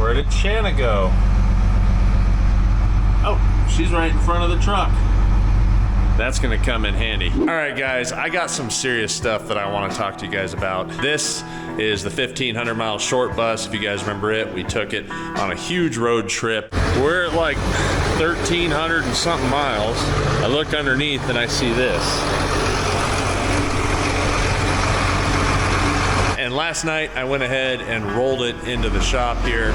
Where did Shanna go? Oh, she's right in front of the truck. That's gonna come in handy. All right, guys, I got some serious stuff that I wanna talk to you guys about. This is the 1,500 mile short bus. If you guys remember it, we took it on a huge road trip. We're at like 1,300 and something miles. I look underneath and I see this. And last night I went ahead and rolled it into the shop here.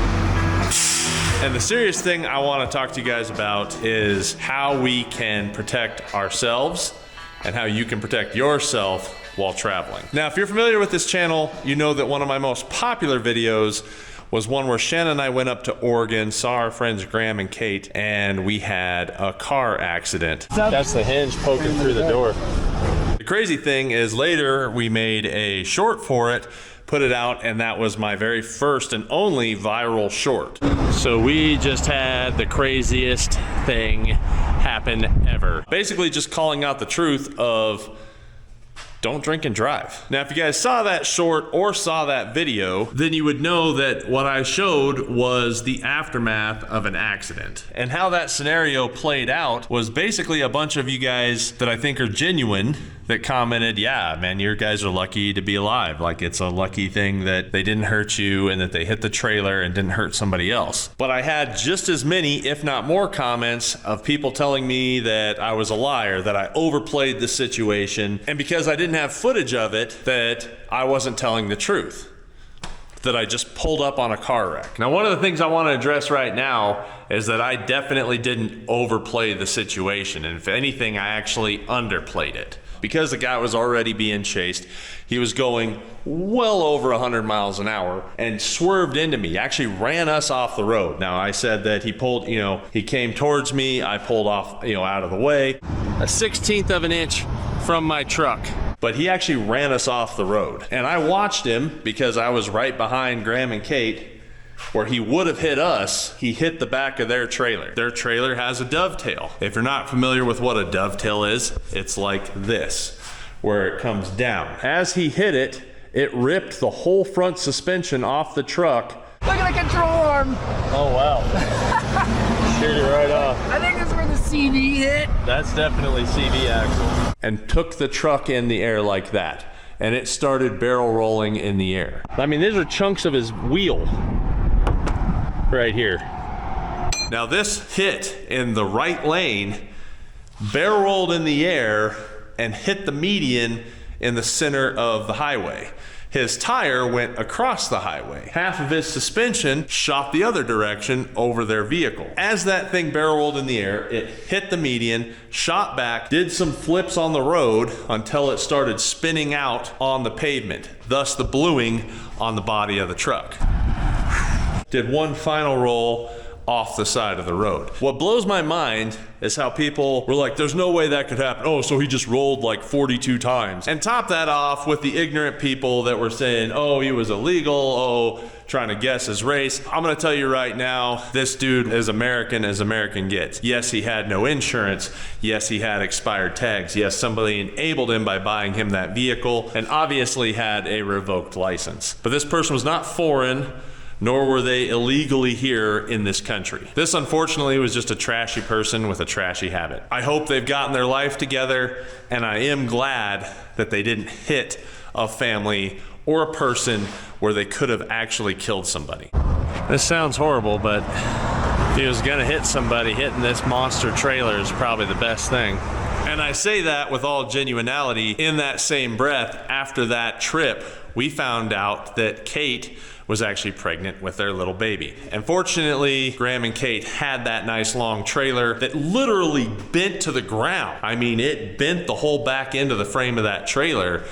And the serious thing I want to talk to you guys about is how we can protect ourselves and how you can protect yourself while traveling. Now, if you're familiar with this channel, you know that one of my most popular videos was one where Shannon and I went up to Oregon, saw our friends Graham and Kate, and we had a car accident. That's the hinge poking through the door. The crazy thing is later we made a short for it, put it out, and that was my very first and only viral short. So we just had the craziest thing happen ever. Basically just calling out the truth of don't drink and drive. Now, if you guys saw that short or saw that video, then you would know that what I showed was the aftermath of an accident. And how that scenario played out was basically a bunch of you guys that I think are genuine that commented, yeah, man, you guys are lucky to be alive. Like, it's a lucky thing that they didn't hurt you and that they hit the trailer and didn't hurt somebody else. But I had just as many, if not more, comments of people telling me that I was a liar, that I overplayed the situation, and because I didn't have footage of it, that I wasn't telling the truth, that I just pulled up on a car wreck. Now, one of the things I want to address right now is that I definitely didn't overplay the situation, and if anything, I actually underplayed it. Because the guy was already being chased, he was going well over 100 miles an hour and swerved into me, actually ran us off the road. Now, I said that he pulled, he came towards me, I pulled off, out of the way, a 1/16 of an inch from my truck. But he actually ran us off the road. And I watched him because I was right behind Graham and Kate. Where he would have hit us, he hit the back of their trailer. Their trailer has a dovetail. If you're not familiar with what a dovetail is, it's like this, where it comes down. As he hit it, it ripped the whole front suspension off the truck. Look at the control arm. Oh, wow. Sheared it right off. I think that's where the CV hit. That's definitely CV axle. And took the truck in the air like that. And it started barrel rolling in the air. I mean, these are chunks of his wheel. Right here. Now this hit in the right lane, barrel rolled in the air and hit the median in the center of the highway. His tire went across the highway. Half of his suspension shot the other direction over their vehicle. As that thing barrel rolled in the air, it hit the median, shot back, did some flips on the road until it started spinning out on the pavement, thus the bluing on the body of the truck. Did one final roll off the side of the road. What blows my mind is how people were like, there's no way that could happen. Oh, so he just rolled like 42 times. And top that off with the ignorant people that were saying, oh, he was illegal, oh, trying to guess his race. I'm gonna tell you right now, this dude is American as American gets. Yes, he had no insurance. Yes, he had expired tags. Yes, somebody enabled him by buying him that vehicle and obviously had a revoked license. But this person was not foreign, nor were they illegally here in this country. This, unfortunately, was just a trashy person with a trashy habit. I hope they've gotten their life together, and I am glad that they didn't hit a family or a person where they could have actually killed somebody. This sounds horrible, but if he was gonna hit somebody, hitting this monster trailer is probably the best thing. And I say that with all genuinity. In that same breath, after that trip, we found out that Kate was actually pregnant with their little baby. And fortunately, Graham and Kate had that nice long trailer that literally bent to the ground. I mean, it bent the whole back end of the frame of that trailer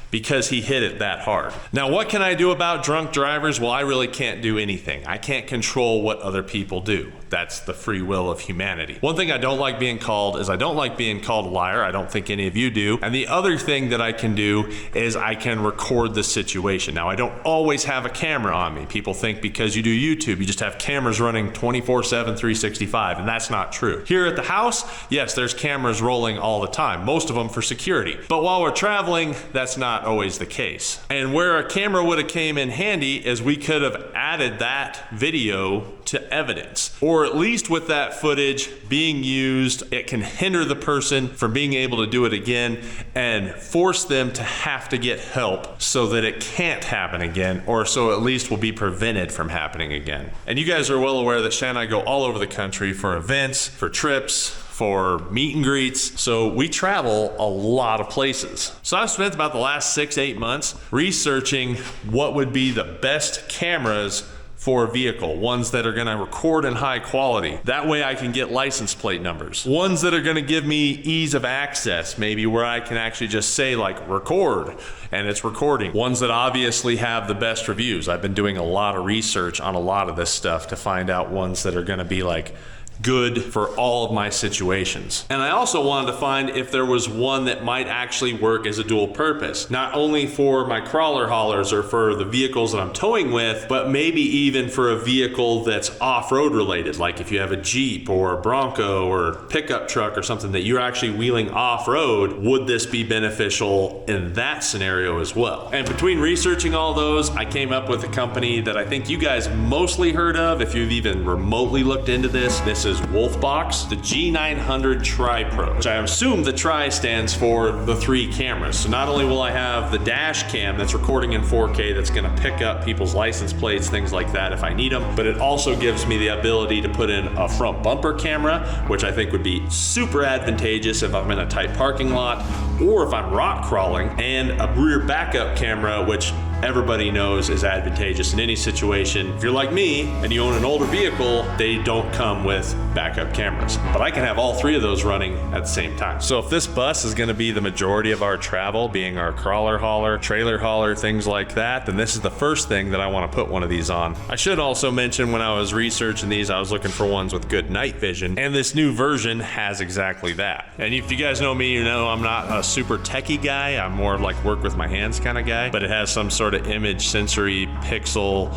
because he hit it that hard. Now, what can I do about drunk drivers? Well, I really can't do anything. I can't control what other people do. That's the free will of humanity. One thing I don't like being called is I don't like being called a liar. I don't think any of you do. And the other thing that I can do is I can record the situation. Now, I don't always have a camera on me. People think because you do YouTube, you just have cameras running 24/7, 365, and that's not true. Here at the house, yes, there's cameras rolling all the time, most of them for security. But while we're traveling, that's not not always the case. And where a camera would have came in handy is we could have added that video to evidence, or at least with that footage being used, it can hinder the person from being able to do it again and force them to have to get help so that it can't happen again, or so at least will be prevented from happening again. And you guys are well aware that Shan and I go all over the country for events, for trips, for meet and greets. So we travel a lot of places. So I've spent about the last 6-8 months researching what would be the best cameras for a vehicle, ones that are gonna record in high quality. That way I can get license plate numbers. Ones that are gonna give me ease of access, maybe where I can actually just say like record, and it's recording. Ones that obviously have the best reviews. I've been doing a lot of research on a lot of this stuff to find out ones that are gonna be like good for all of my situations. And I also wanted to find if there was one that might actually work as a dual purpose, not only for my crawler haulers or for the vehicles that I'm towing with, but maybe even for a vehicle that's off-road related, like if you have a Jeep or a Bronco or pickup truck or something that you're actually wheeling off-road, would this be beneficial in that scenario as well? And between researching all those, I came up with a company that I think you guys mostly heard of if you've even remotely looked into this. This is Wolfbox, the G900 Tri-Pro, which I assume the Tri stands for the 3 cameras. So not only will I have the dash cam that's recording in 4K that's gonna pick up people's license plates, things like that if I need them, but it also gives me the ability to put in a front bumper camera, which I think would be super advantageous if I'm in a tight parking lot or if I'm rock crawling, and a rear backup camera, which everybody knows is advantageous in any situation. If you're like me and you own an older vehicle, they don't come with backup cameras. But I can have all 3 of those running at the same time. So if this bus is gonna be the majority of our travel, being our crawler hauler, trailer hauler, things like that, then this is the first thing that I wanna put one of these on. I should also mention when I was researching these, I was looking for ones with good night vision, and this new version has exactly that. And if you guys know me, you know I'm not a super techie guy. I'm more of like work with my hands kind of guy, but it has some sort of image sensory pixel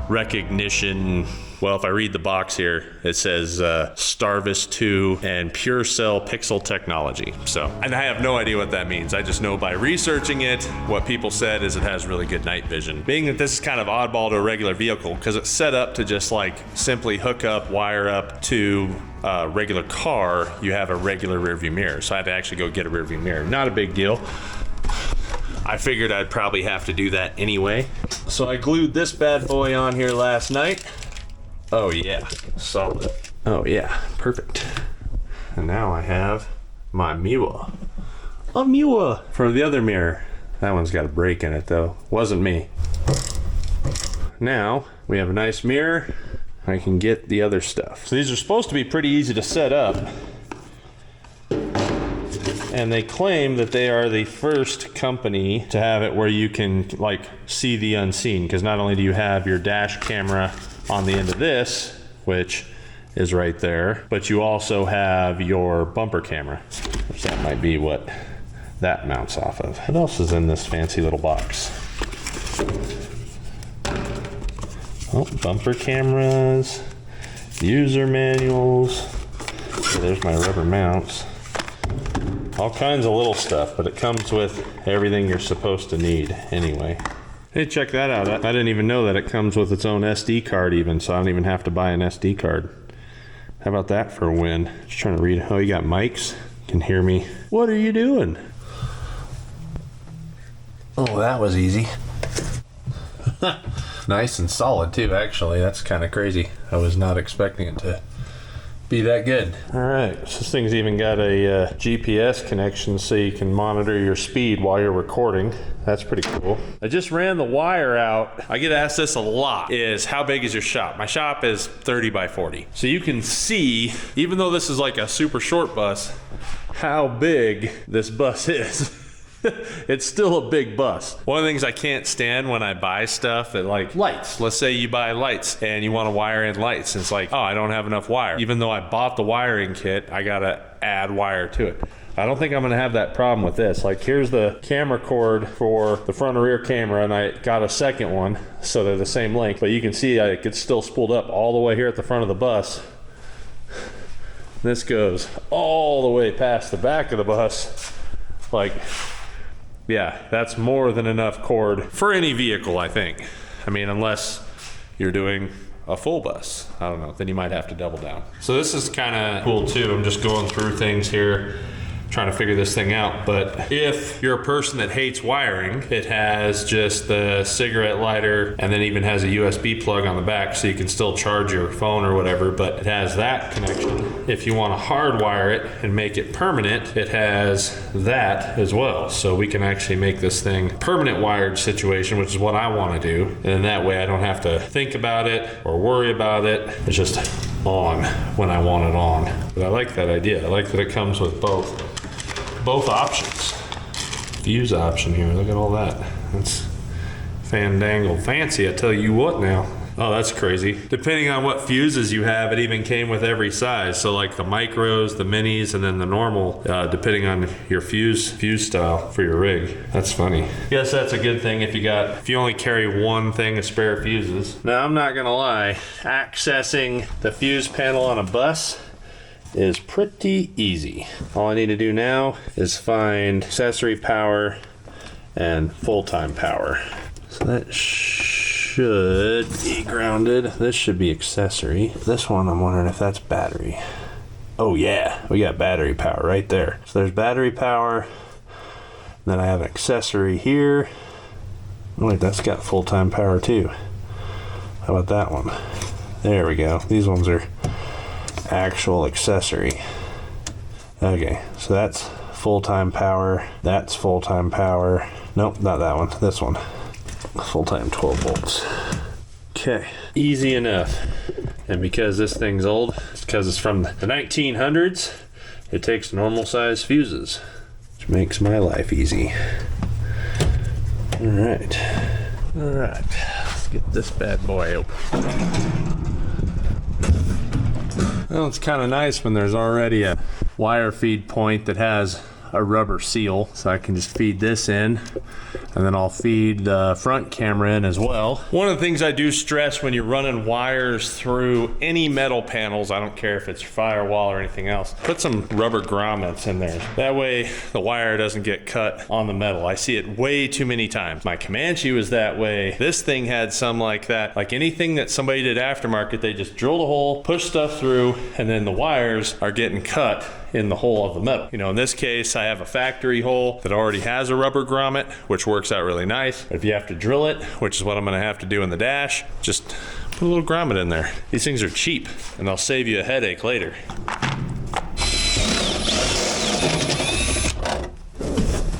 recognition. Well, if I read the box here, it says Starvis 2 and Pure Cell Pixel Technology. So, and I have no idea what that means. I just know by researching it, what people said is it has really good night vision. Being that this is kind of oddball to a regular vehicle, because it's set up to just like simply hook up, wire up to a regular car, you have a regular rear view mirror. So I had to actually go get a rear view mirror. Not a big deal. I figured I'd probably have to do that anyway. So I glued this bad boy on here last night. Oh yeah, solid. Oh yeah, perfect. And now I have my Miwa. A Miwa for the other mirror. That one's got a break in it though. Wasn't me. Now we have a nice mirror. I can get the other stuff. So these are supposed to be pretty easy to set up. And they claim that they are the first company to have it where you can like see the unseen, because not only do you have your dash camera on the end of this, which is right there, but you also have your bumper camera, which that might be what that mounts off of. What else is in this fancy little box? Oh, bumper cameras, user manuals. So there's my rubber mounts. All kinds of little stuff, but it comes with everything you're supposed to need anyway. Hey, check that out. I didn't even know that it comes with its own SD card even, so I don't even have to buy an SD card. How about that for a win? Just trying to read. Oh, you got mics? You can hear me. What are you doing? Oh, that was easy. Nice and solid too, actually. That's kind of crazy. I was not expecting it to be that good. All right, so this thing's even got a GPS connection so you can monitor your speed while you're recording. That's pretty cool. I just ran the wire out. I get asked this a lot, is how big is your shop? My shop is 30 by 40. So you can see, even though this is like a super short bus, how big this bus is. It's still a big bus. One of the things I can't stand when I buy stuff that like lights. Let's say you buy lights and you want to wire in lights. And it's like, oh, I don't have enough wire. Even though I bought the wiring kit, I gotta add wire to it. I don't think I'm gonna have that problem with this. Like here's the camera cord for the front and rear camera, and I got a second one, so they're the same length. But you can see it's still spooled up all the way here at the front of the bus. This goes all the way past the back of the bus. Like, Yeah, that's more than enough cord for any vehicle, I think. I mean, unless you're doing a full bus. I don't know, then you might have to double down. So this is kind of cool too. I'm just going through things here, trying to figure this thing out. But if you're a person that hates wiring, it has just the cigarette lighter and then even has a USB plug on the back so you can still charge your phone or whatever, but it has that connection. If you want to hardwire it and make it permanent, it has that as well. So we can actually make this thing permanent wired situation, which is what I want to do. And then that way I don't have to think about it or worry about it. It's just on when I want it on. But I like that idea. I like that it comes with both options. Fuse option here, look at all that. That's fandangle fancy, I tell you what now. Oh, that's crazy. Depending on what fuses you have, it even came with every size. So like the micros, the minis, and then the normal, depending on your fuse style for your rig. That's funny. Guess that's a good thing if you only carry one thing of spare fuses. Now I'm not gonna lie, accessing the fuse panel on a bus is pretty easy. All I need to do now is find accessory power and full-time power. So that should be grounded. This should be accessory. This one, I'm wondering if that's battery. Oh yeah, we got battery power right there. So there's battery power. Then I have an accessory here. Oh wait, that's got full-time power too. How about that one? There we go. These ones are actual accessory. Okay, so that's full-time power. That's full-time power. Nope, not that one. This one. Full-time 12 volts. Okay, easy enough. And because this thing's old, it's because it's from the 1900s, it takes normal size fuses, which makes my life easy. All right, let's get this bad boy open. Well, it's kind of nice when there's already a wire feed point that has a rubber seal, so I can just feed this in, and then I'll feed the front camera in as well. One of the things I do stress when you're running wires through any metal panels, I don't care if it's firewall or anything else, put some rubber grommets in there. That way the wire doesn't get cut on the metal. I see it way too many times. My Comanche was that way. This thing had some like that. Like anything that somebody did aftermarket, they just drilled a hole, pushed stuff through, and then the wires are getting cut in the hole of the metal. You know, in this case, I have a factory hole that already has a rubber grommet, which works out really nice. But if you have to drill it, which is what I'm gonna have to do in the dash, just put a little grommet in there. These things are cheap, and they'll save you a headache later.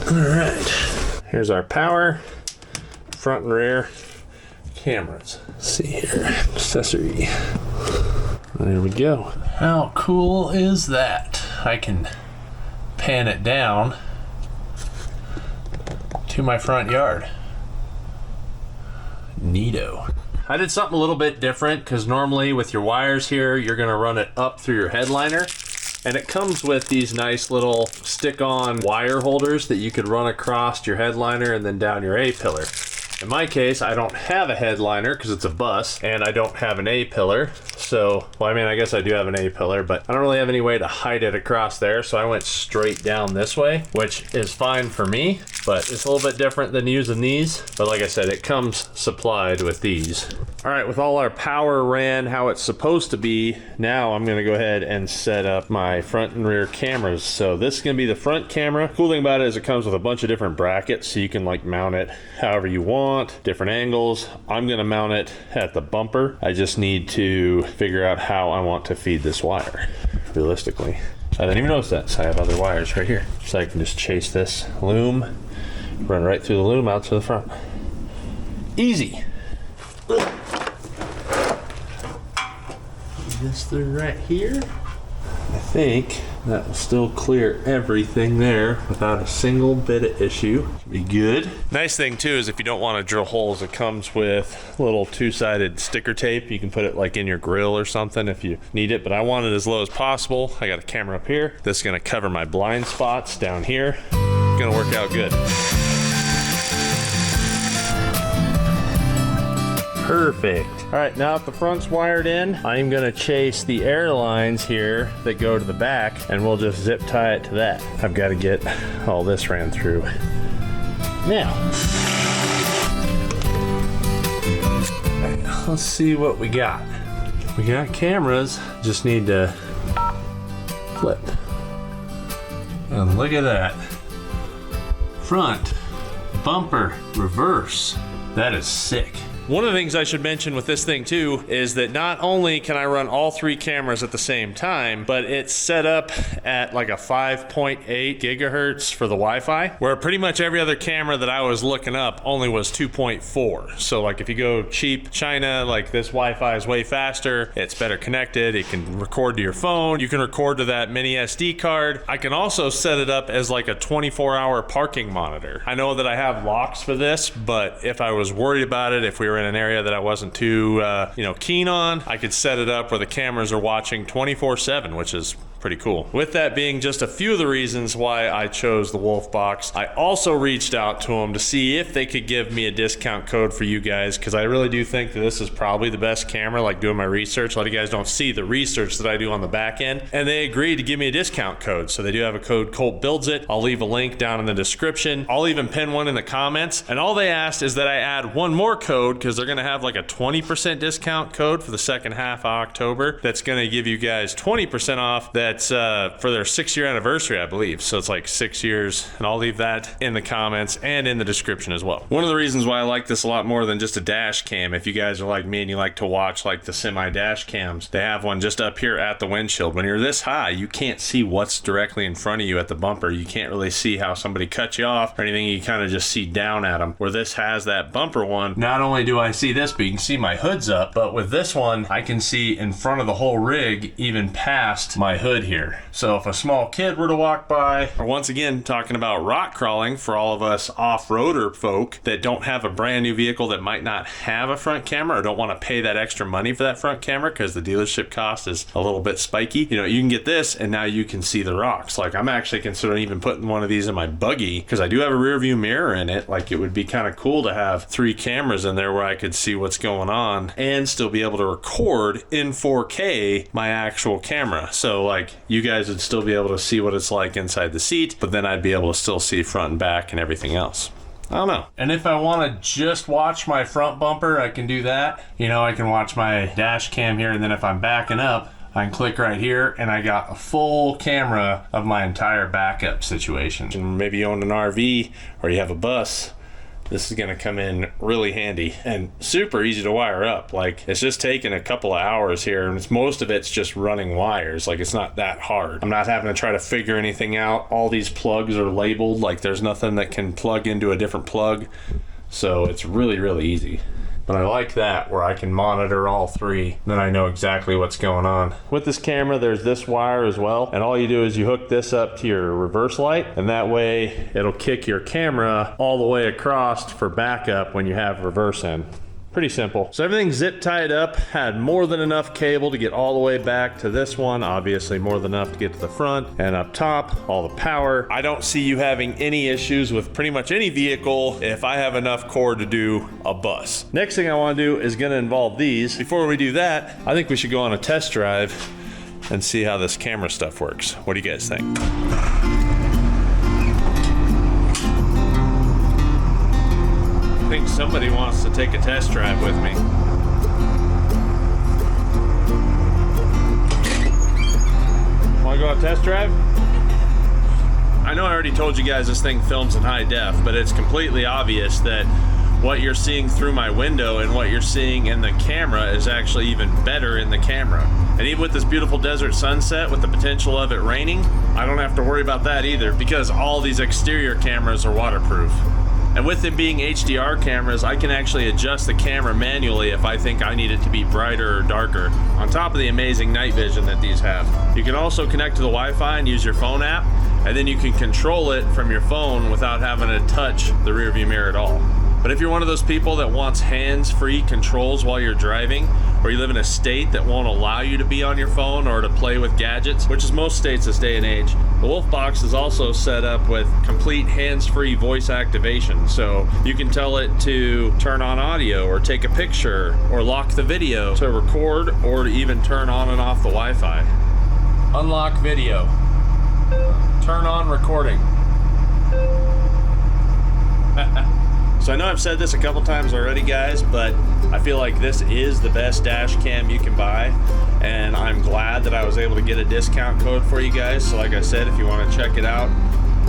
All right, here's our power, front and rear cameras. Let's see here, accessory. There we go. How cool is that? I can pan it down to my front yard. Neato. I did something a little bit different because normally with your wires here, you're gonna run it up through your headliner. And it comes with these nice little stick-on wire holders that you could run across your headliner and then down your A-pillar. In my case, I don't have a headliner because it's a bus, and I don't have an A-pillar. So, well, I mean, I guess I do have an A-pillar, but I don't really have any way to hide it across there, so I went straight down this way, which is fine for me, but it's a little bit different than using these. But like I said, it comes supplied with these. All right, with all our power ran how it's supposed to be, now I'm gonna go ahead and set up my front and rear cameras. So this is gonna be the front camera. Cool thing about it is it comes with a bunch of different brackets, so you can like mount it however you want, different angles. I'm gonna mount it at the bumper. I just need to figure out how I want to feed this wire, realistically. I didn't even notice that, so I have other wires right here. So I can just chase this loom, run right through the loom out to the front. Easy. This through right here. I think that will still clear everything there without a single bit of issue. Should be good. Nice thing too is if you don't want to drill holes, it comes with a little two-sided sticker tape. You can put it like in your grill or something if you need it, but I want it as low as possible. I got a camera up here. This is gonna cover my blind spots down here. Gonna work out good. Perfect. All right, now that the front's wired in, I'm gonna chase the air lines here that go to the back, and we'll just zip tie it to that. I've got to get all this ran through Now, let's see what we got. We got cameras, just need to flip. And look at that. Front, bumper, reverse. That is sick. One of the things I should mention with this thing too is that not only can I run all 3 cameras at the same time, but it's set up at like a 5.8 gigahertz for the Wi-Fi, where pretty much every other camera that I was looking up only was 2.4. So like if you go cheap China, like this Wi-Fi is way faster, it's better connected, it can record to your phone, you can record to that mini SD card. I can also set it up as like a 24-hour parking monitor. I know that I have locks for this, but if I was worried about it, if we were in an area that I wasn't too keen on, I could set it up where the cameras are watching 24/7, which is pretty cool. With that being just a few of the reasons why I chose the Wolf Box, I also reached out to them to see if they could give me a discount code for you guys, because I really do think that this is probably the best camera, like doing my research. A lot of you guys don't see the research that I do on the back end, and they agreed to give me a discount code. So they do have a code, Colt Builds It. I'll leave a link down in the description. I'll even pin one in the comments, and all they asked is that I add one more code, because they're gonna have like a 20% discount code for the second half of October that's gonna give you guys 20% off. That's for their 6-year anniversary, I believe. So it's like 6 years, and I'll leave that in the comments and in the description as well. One of the reasons why I like this a lot more than just a dash cam, if you guys are like me and you like to watch like the semi dash cams, they have one just up here at the windshield. When you're this high, you can't see what's directly in front of you at the bumper. You can't really see how somebody cut you off or anything. You kind of just see down at them. Where this has that bumper one, not only do I see this, but you can see my hood's up, but with this one, I can see in front of the whole rig, even past my hood here. So if a small kid were to walk by, or once again, talking about rock crawling for all of us off-roader folk that don't have a brand new vehicle that might not have a front camera or don't want to pay that extra money for that front camera because the dealership cost is a little bit spiky, you know, you can get this and now you can see the rocks. Like I'm actually considering even putting one of these in my buggy because I do have a rear view mirror in it. Like it would be kind of cool to have 3 cameras in there where I could see what's going on and still be able to record in 4K my actual camera. So like you guys would still be able to see what it's like inside the seat, but then I'd be able to still see front and back and everything else. I don't know. And if I want to just watch my front bumper, I can do that. You know, I can watch my dash cam here, and then if I'm backing up, I can click right here and I got a full camera of my entire backup situation. And maybe you own an RV or you have a bus, this is gonna come in really handy and super easy to wire up. Like it's just taking a couple of hours here, and most of it's just running wires. Like it's not that hard. I'm not having to try to figure anything out. All these plugs are labeled, like there's nothing that can plug into a different plug. So it's really, really easy. But I like that where I can monitor all 3, then I know exactly what's going on. With this camera, there's this wire as well, and all you do is you hook this up to your reverse light, and that way it'll kick your camera all the way across for backup when you have reverse in. Pretty simple. So everything's zip tied up, had more than enough cable to get all the way back to this one, obviously more than enough to get to the front, and up top, all the power. I don't see you having any issues with pretty much any vehicle if I have enough cord to do a bus. Next thing I want to do is going to involve these. Before we do that, I think we should go on a test drive and see how this camera stuff works. What do you guys think? I think somebody wants to take a test drive with me. Want to go on a test drive? I know I already told you guys this thing films in high def, but it's completely obvious that what you're seeing through my window and what you're seeing in the camera is actually even better in the camera. And even with this beautiful desert sunset with the potential of it raining, I don't have to worry about that either because all these exterior cameras are waterproof. And with them being HDR cameras, I can actually adjust the camera manually if I think I need it to be brighter or darker, on top of the amazing night vision that these have. You can also connect to the Wi-Fi and use your phone app, and then you can control it from your phone without having to touch the rear view mirror at all. But if you're one of those people that wants hands-free controls while you're driving, or you live in a state that won't allow you to be on your phone or to play with gadgets, which is most states this day and age, the Wolf Box is also set up with complete hands-free voice activation. So you can tell it to turn on audio or take a picture or lock the video to record or to even turn on and off the Wi-Fi. Unlock video. Turn on recording. So I know I've said this a couple times already, guys, but I feel like this is the best dash cam you can buy, and I'm glad that I was able to get a discount code for you guys. So like I said, if you want to check it out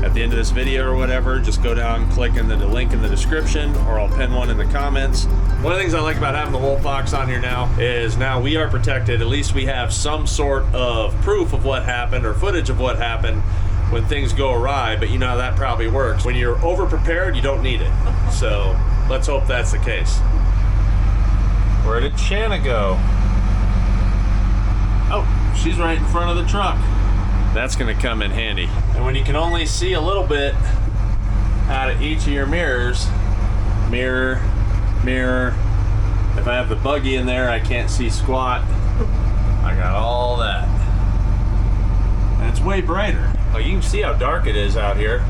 at the end of this video or whatever, just go down, click in the link in the description, or I'll pin one in the comments. One of the things I like about having the wolf box on here now is now we are protected. At least we have some sort of proof of what happened or footage of what happened when things go awry, but you know how that probably works. When you're over prepared, you don't need it. So let's hope that's the case. Where did Shanna go? Oh, she's right in front of the truck. That's gonna come in handy. And when you can only see a little bit out of each of your mirrors, mirror, mirror. If I have the buggy in there, I can't see squat. I got all that. And it's way brighter. Like, you can see how dark it is out here.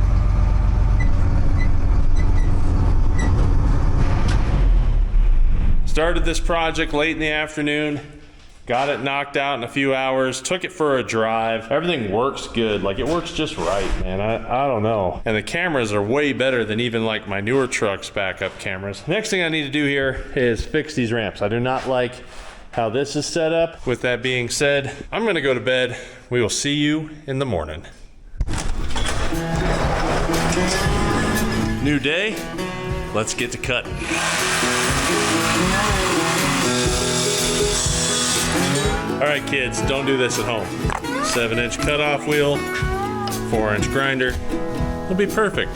Started this project late in the afternoon, got it knocked out in a few hours, took it for a drive. Everything works good, like it works just right, man. I don't know. And the cameras are way better than even like my newer truck's backup cameras. Next thing I need to do here is fix these ramps. I do not like how this is set up. With that being said, I'm gonna go to bed. We will see you in the morning. New day, let's get to cutting. All right, kids, don't do this at home. 7-inch cutoff wheel, 4-inch grinder. It'll be perfect.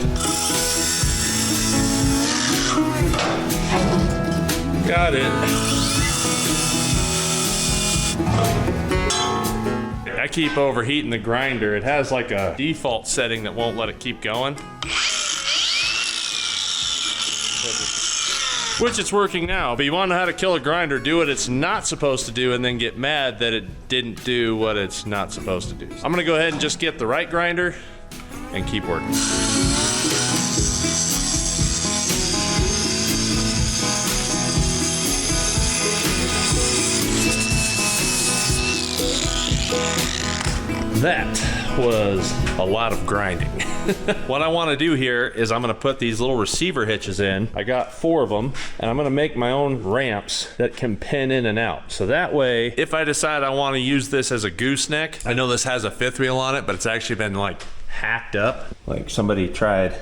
Got it. I keep overheating the grinder. It has like a default setting that won't let it keep going. Which it's working now, but you want to know how to kill a grinder, do what it's not supposed to do and then get mad that it didn't do what it's not supposed to do. I'm gonna go ahead and just get the right grinder and keep working. That was a lot of grinding. What I want to do here is I'm going to put these little receiver hitches in. I got 4 of them, and I'm going to make my own ramps that can pin in and out. So that way, if I decide I want to use this as a gooseneck, I know this has a 5th wheel on it, but it's actually been like hacked up. Like somebody tried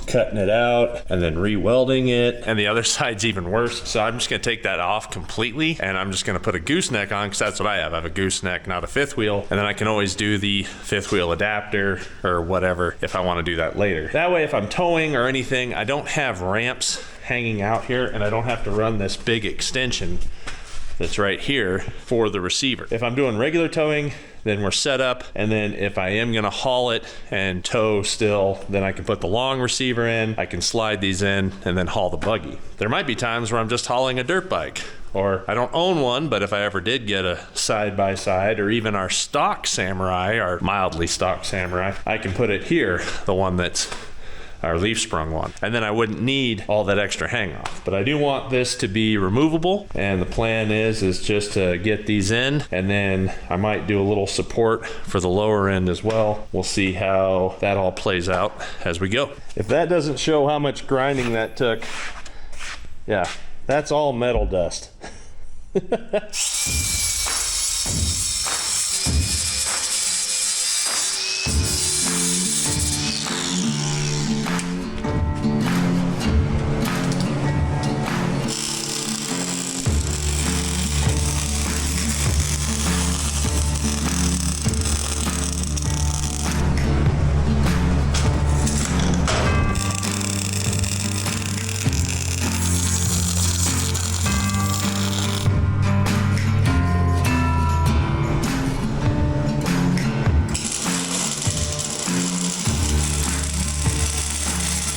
cutting it out and then re-welding it, and the other side's even worse. So I'm just gonna take that off completely, and I'm just gonna put a gooseneck on, because that's what I have. I have a gooseneck, not a 5th wheel, and then I can always do the 5th wheel adapter or whatever if I want to do that later. That way, if I'm towing or anything, I don't have ramps hanging out here, and I don't have to run this big extension that's right here for the receiver. If I'm doing regular towing, then we're set up, and then if I am gonna haul it and tow still, then I can put the long receiver in, I can slide these in, and then haul the buggy. There might be times where I'm just hauling a dirt bike, or I don't own one, but if I ever did get a side-by-side, or even our stock Samurai, our mildly stock Samurai, I can put it here, the one that's our leaf sprung one, and then I wouldn't need all that extra hang off. But I do want this to be removable, and the plan is just to get these in, and then I might do a little support for the lower end as well. We'll see how that all plays out as we go. If that doesn't show how much grinding that took, yeah, that's all metal dust.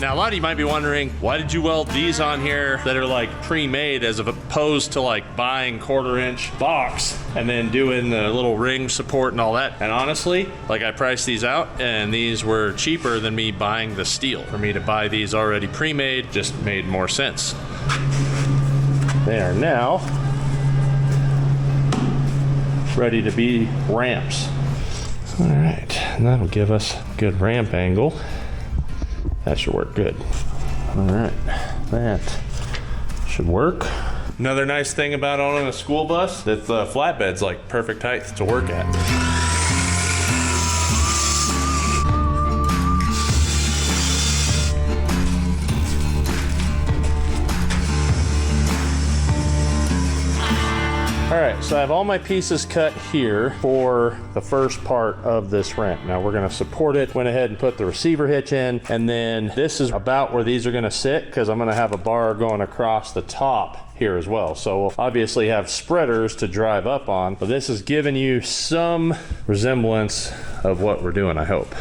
Now, a lot of you might be wondering, why did you weld these on here that are like pre-made as opposed to like buying 1/4-inch box and then doing the little ring support and all that? And honestly, like, I priced these out and these were cheaper than me buying the steel. For me to buy these already pre-made just made more sense. They are now ready to be ramps. All right, and that'll give us a good ramp angle. That should work good. All right, that should work. Another nice thing about owning a school bus, that the flatbed's like perfect height to work at. All right, so I have all my pieces cut here for the first part of this ramp. Now we're gonna support it, went ahead and put the receiver hitch in, and then this is about where these are gonna sit because I'm gonna have a bar going across the top here as well. So we'll obviously have spreaders to drive up on, but this is giving you some resemblance of what we're doing, I hope.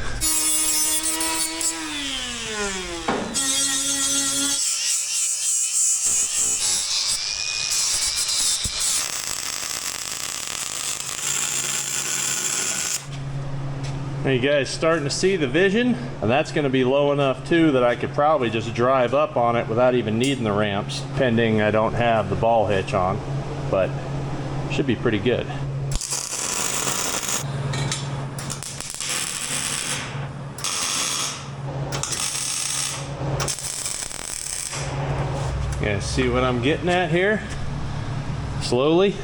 Now you guys starting to see the vision, and that's going to be low enough too that I could probably just drive up on it without even needing the ramps, pending I don't have the ball hitch on, but should be pretty good. You guys see what I'm getting at here? Slowly,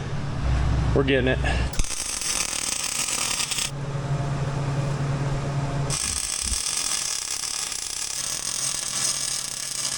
we're getting it.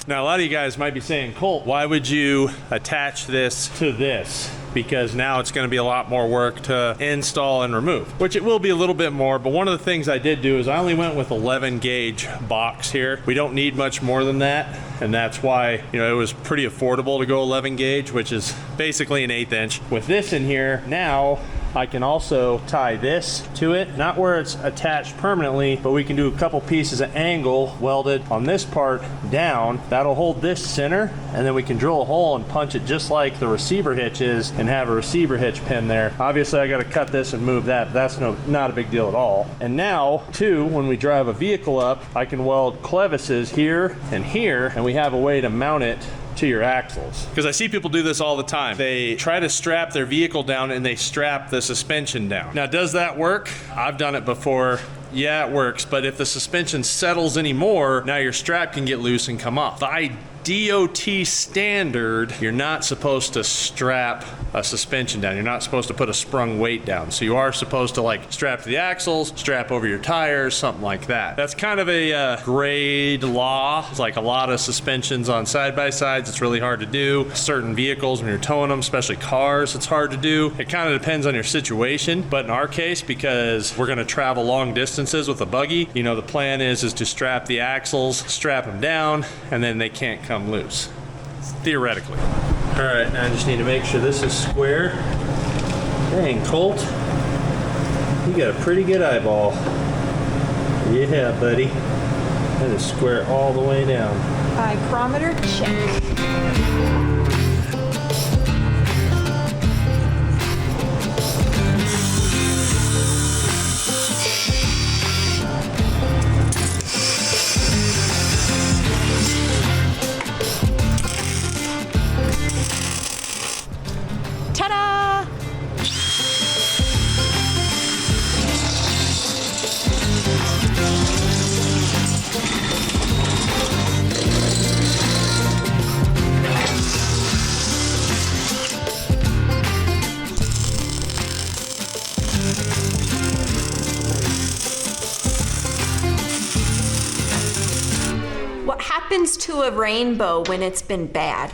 Now, a lot of you guys might be saying, Colt, why would you attach this to this? Because now it's going to be a lot more work to install and remove, which it will be a little bit more. But one of the things I did do is I only went with 11 gauge box here. We don't need much more than that. And that's why, you know, it was pretty affordable to go 11 gauge, which is basically an 1/8 inch. With this in here, now I can also tie this to it, not where it's attached permanently, but we can do a couple pieces of angle welded on this part down. That'll hold this center, and then we can drill a hole and punch it just like the receiver hitch is and have a receiver hitch pin there. Obviously, I got to cut this and move that, but that's not a big deal at all. And now, too, when we drive a vehicle up, I can weld clevises here, and we have a way to mount it to your axles. Because I see people do this all the time. They try to strap their vehicle down and they strap the suspension down. Now, does that work? I've done it before. Yeah, it works, but if the suspension settles anymore, now your strap can get loose and come off. By DOT standard, you're not supposed to strap a suspension down. You're not supposed to put a sprung weight down. So you are supposed to like strap to the axles, strap over your tires, something like that. That's kind of a grade law. It's like a lot of suspensions on side-by-sides. It's really hard to do. Certain vehicles, when you're towing them, especially cars, it's hard to do. It kind of depends on your situation. But in our case, because we're gonna travel long distances with a buggy, you know, the plan is to strap the axles, strap them down, and then they can't come loose, theoretically. All right, now I just need to make sure this is square. Dang, Colt, you got a pretty good eyeball. Yeah, buddy. That is square all the way down. Micrometer check. Ta-da! What happens to a rainbow when it's been bad?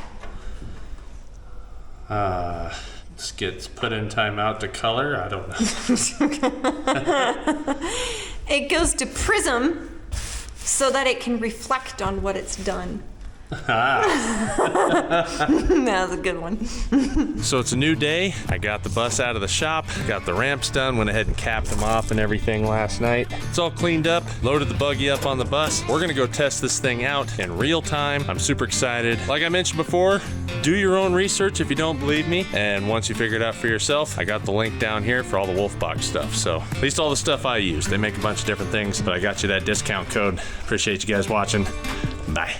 This gets put in timeout to color. I don't know. It goes to prism so that it can reflect on what it's done. That was a good one. So it's a new day. I got the bus out of the shop, got the ramps done, went ahead and capped them off and everything last night. It's all cleaned up, loaded the buggy up on the bus. We're gonna go test this thing out in real time. I'm super excited. Like I mentioned before, do your own research if you don't believe me. And once you figure it out for yourself, I got the link down here for all the Wolfbox stuff. So at least all the stuff I use. They make a bunch of different things, but I got you that discount code. Appreciate you guys watching. Bye.